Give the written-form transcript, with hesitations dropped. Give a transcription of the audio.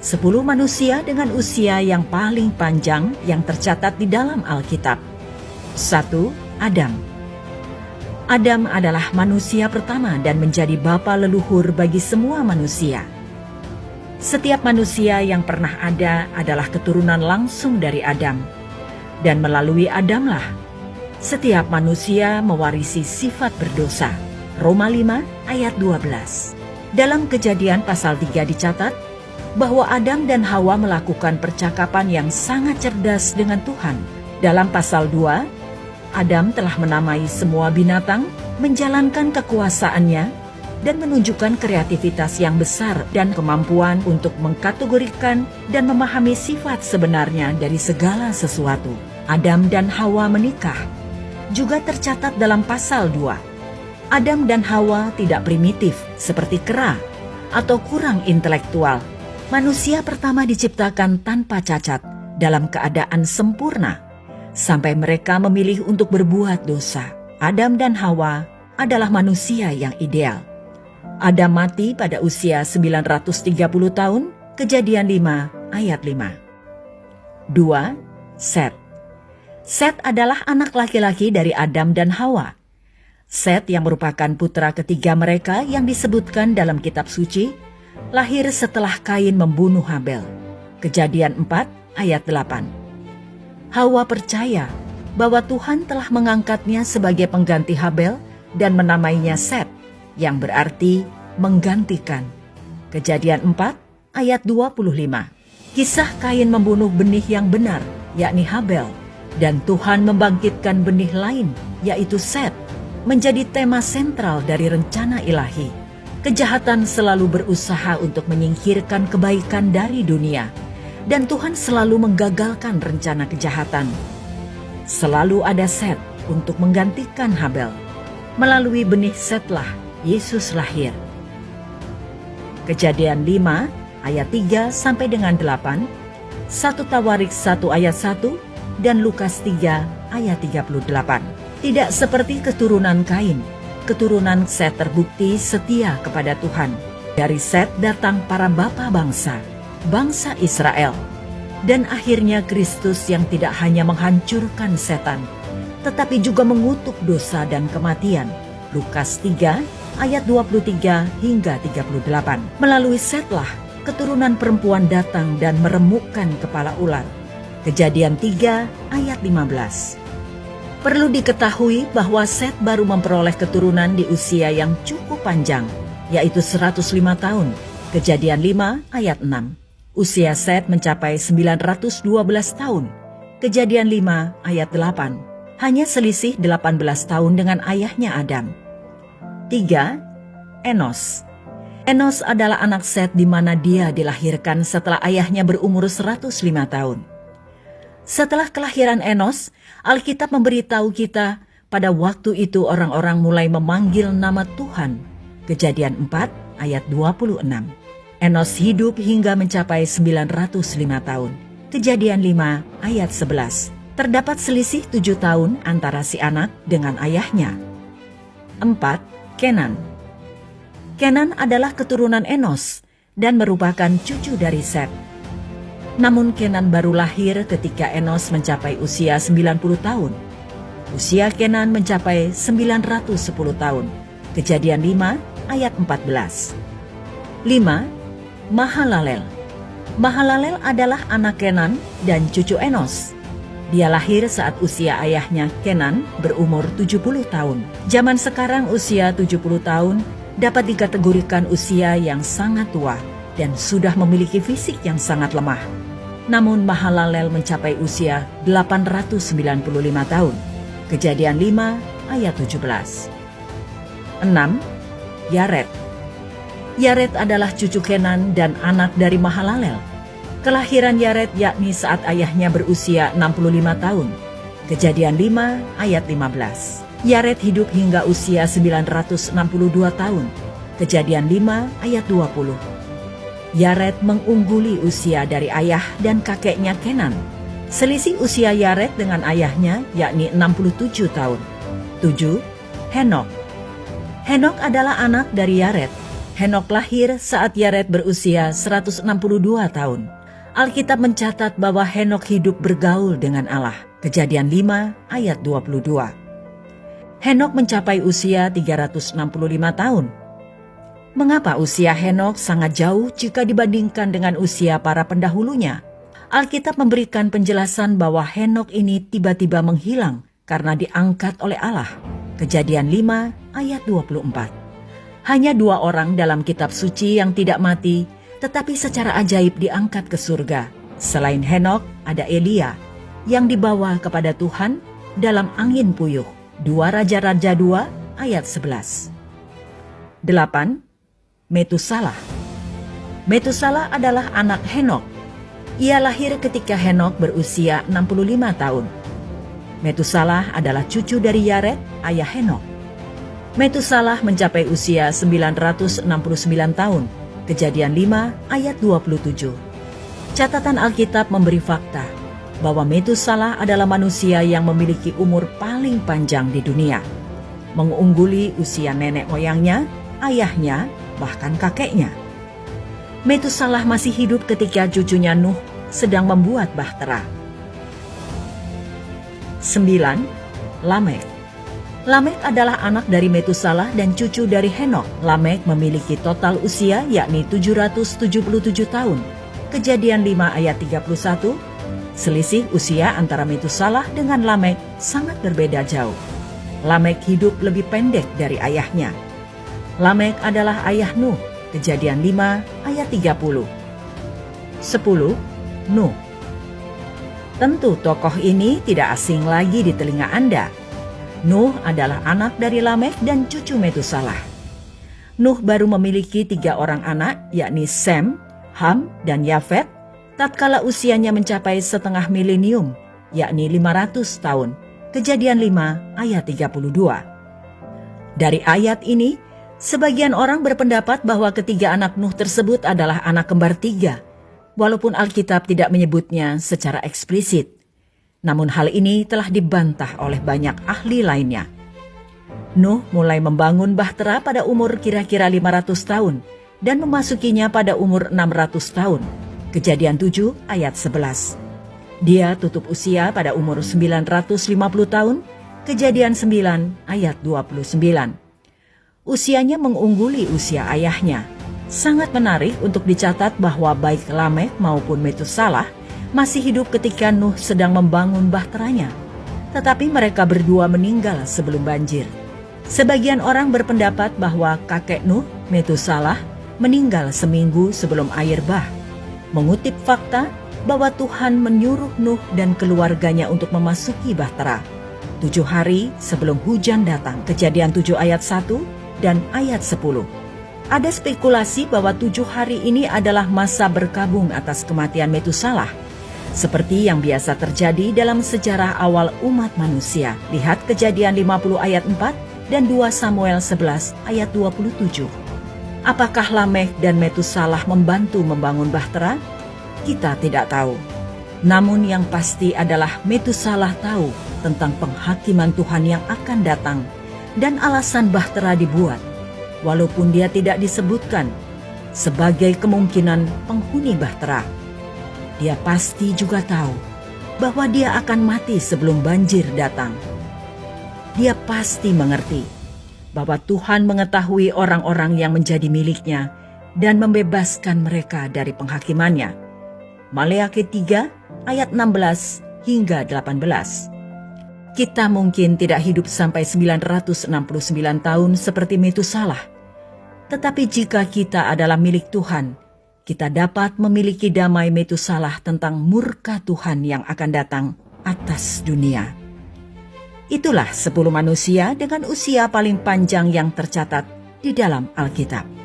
10 manusia dengan usia yang paling panjang yang tercatat di dalam Alkitab. 1. Adam. Adam adalah manusia pertama dan menjadi bapa leluhur bagi semua manusia. Setiap manusia yang pernah ada adalah keturunan langsung dari Adam. Dan melalui Adamlah setiap manusia mewarisi sifat berdosa. Roma 5 ayat 12. Dalam Kejadian pasal 3 dicatat bahwa Adam dan Hawa melakukan percakapan yang sangat cerdas dengan Tuhan. Dalam pasal 2, Adam telah menamai semua binatang, menjalankan kekuasaannya, dan menunjukkan kreativitas yang besar dan kemampuan untuk mengkategorikan dan memahami sifat sebenarnya dari segala sesuatu. Adam dan Hawa menikah, juga tercatat dalam pasal 2. Adam dan Hawa tidak primitif seperti kera atau kurang intelektual. Manusia pertama diciptakan tanpa cacat, dalam keadaan sempurna, sampai mereka memilih untuk berbuat dosa. Adam dan Hawa adalah manusia yang ideal. Adam mati pada usia 930 tahun, Kejadian 5 ayat 5. 2. Set. Set adalah anak laki-laki dari Adam dan Hawa. Set yang merupakan putra ketiga mereka yang disebutkan dalam kitab suci, lahir setelah Kain membunuh Habel. Kejadian 4 ayat 8. Hawa percaya bahwa Tuhan telah mengangkatnya sebagai pengganti Habel dan menamainya Set, yang berarti menggantikan. Kejadian 4 ayat 25. Kisah Kain membunuh benih yang benar, yakni Habel, dan Tuhan membangkitkan benih lain, yaitu Set, menjadi tema sentral dari rencana ilahi. Kejahatan selalu berusaha untuk menyingkirkan kebaikan dari dunia, dan Tuhan selalu menggagalkan rencana kejahatan. Selalu ada Set untuk menggantikan Habel. Melalui benih Setlah Yesus lahir. Kejadian 5 ayat 3 sampai dengan 8, 1 Tawarik 1 ayat 1, dan Lukas 3 ayat 38. Tidak seperti keturunan Kain, keturunan Set terbukti setia kepada Tuhan. Dari Set datang para bapa bangsa, bangsa Israel. Dan akhirnya Kristus yang tidak hanya menghancurkan setan, tetapi juga mengutuk dosa dan kematian. Lukas 3 ayat 23 hingga 38. Melalui Setlah keturunan perempuan datang dan meremukkan kepala ular. Kejadian 3 ayat 15. Perlu diketahui bahwa Set baru memperoleh keturunan di usia yang cukup panjang, yaitu 105 tahun. Kejadian 5 ayat 6. Usia Set mencapai 912 tahun. Kejadian 5 ayat 8. Hanya selisih 18 tahun dengan ayahnya Adam. 3. Enos. Enos adalah anak Set di mana dia dilahirkan setelah ayahnya berumur 105 tahun. Setelah kelahiran Enos, Alkitab memberitahu kita pada waktu itu orang-orang mulai memanggil nama Tuhan. Kejadian 4 ayat 26. Enos hidup hingga mencapai 905 tahun. Kejadian 5 ayat 11. Terdapat selisih 7 tahun antara si anak dengan ayahnya. 4. Kenan. Kenan adalah keturunan Enos dan merupakan cucu dari Set. Namun Kenan baru lahir ketika Enos mencapai usia 90 tahun. Usia Kenan mencapai 910 tahun. Kejadian 5 ayat 14. 5. Mahalalel. Mahalalel adalah anak Kenan dan cucu Enos. Dia lahir saat usia ayahnya Kenan berumur 70 tahun. Zaman sekarang usia 70 tahun dapat dikategorikan usia yang sangat tua dan sudah memiliki fisik yang sangat lemah. Namun Mahalalel mencapai usia 895 tahun. Kejadian 5 ayat 17. 6. Yared. Yared adalah cucu Kenan dan anak dari Mahalalel. Kelahiran Yared yakni saat ayahnya berusia 65 tahun. Kejadian 5 ayat 15. Yared hidup hingga usia 962 tahun. Kejadian 5 ayat 20. Yared mengungguli usia dari ayah dan kakeknya Kenan. Selisih usia Yared dengan ayahnya yakni 67 tahun. 7. Henok. Henok adalah anak dari Yared. Henok lahir saat Yared berusia 162 tahun. Alkitab mencatat bahwa Henok hidup bergaul dengan Allah. Kejadian 5 ayat 22. Henok mencapai usia 365 tahun. Mengapa usia Henok sangat jauh jika dibandingkan dengan usia para pendahulunya? Alkitab memberikan penjelasan bahwa Henok ini tiba-tiba menghilang karena diangkat oleh Allah. Kejadian 5 ayat 24. Hanya 2 orang dalam kitab suci yang tidak mati, tetapi secara ajaib diangkat ke surga. Selain Henok, ada Elia yang dibawa kepada Tuhan dalam angin puyuh. 2 Raja-Raja 2 ayat 11. 8. Metusalah. Metusalah adalah anak Henok. Ia lahir ketika Henok berusia 65 tahun. Metusalah adalah cucu dari Yared, ayah Henok. Metusalah mencapai usia 969 tahun. Kejadian 5 ayat 27. Catatan Alkitab memberi fakta bahwa Metusalah adalah manusia yang memiliki umur paling panjang di dunia, mengungguli usia nenek moyangnya, ayahnya, bahkan kakeknya. Metusalah masih hidup ketika cucunya Nuh sedang membuat bahtera. 9. Lamek. Lamek adalah anak dari Metusalah dan cucu dari Henok. Lamek memiliki total usia yakni 777 tahun. Kejadian 5 ayat 31. Selisih usia antara Metusalah dengan Lamek sangat berbeda jauh. Lamek hidup lebih pendek dari ayahnya. Lamek adalah ayah Nuh. Kejadian 5 ayat 30. 10. Nuh. Tentu tokoh ini tidak asing lagi di telinga Anda. Nuh adalah anak dari Lamek dan cucu Metusalah. Nuh baru memiliki 3 orang anak, yakni Sem, Ham, dan Yafet, tatkala usianya mencapai setengah milenium, yakni 500 tahun. Kejadian 5 ayat 32. Dari ayat ini, sebagian orang berpendapat bahwa ketiga anak Nuh tersebut adalah anak kembar 3, walaupun Alkitab tidak menyebutnya secara eksplisit. Namun hal ini telah dibantah oleh banyak ahli lainnya. Nuh mulai membangun bahtera pada umur kira-kira 500 tahun dan memasukinya pada umur 600 tahun. Kejadian 7 ayat 11. Dia tutup usia pada umur 950 tahun. Kejadian 9 ayat 29. Usianya mengungguli usia ayahnya. Sangat menarik untuk dicatat bahwa baik Lamek maupun Metusalah masih hidup ketika Nuh sedang membangun bahteranya. Tetapi mereka berdua meninggal sebelum banjir. Sebagian orang berpendapat bahwa kakek Nuh, Metusalah, meninggal seminggu sebelum air bah. Mengutip fakta bahwa Tuhan menyuruh Nuh dan keluarganya untuk memasuki bahtera 7 hari sebelum hujan datang. Kejadian 7 ayat 1 dan ayat 10. Ada spekulasi bahwa 7 hari ini adalah masa berkabung atas kematian Metusalah, seperti yang biasa terjadi dalam sejarah awal umat manusia. Lihat Kejadian 50 ayat 4 dan 2 Samuel 11 ayat 27. Apakah Lamek dan Metusalah membantu membangun bahtera? Kita tidak tahu. Namun yang pasti adalah Metusalah tahu tentang penghakiman Tuhan yang akan datang dan alasan bahtera dibuat, walaupun dia tidak disebutkan sebagai kemungkinan penghuni bahtera. Dia pasti juga tahu bahwa dia akan mati sebelum banjir datang. Dia pasti mengerti bahwa Tuhan mengetahui orang-orang yang menjadi miliknya dan membebaskan mereka dari penghakimannya. Maleakhi 3 ayat 16 hingga 18. Kita mungkin tidak hidup sampai 969 tahun seperti Metusalah. Tetapi jika kita adalah milik Tuhan, kita dapat memiliki damai Metusalah tentang murka Tuhan yang akan datang atas dunia. Itulah 10 manusia dengan usia paling panjang yang tercatat di dalam Alkitab.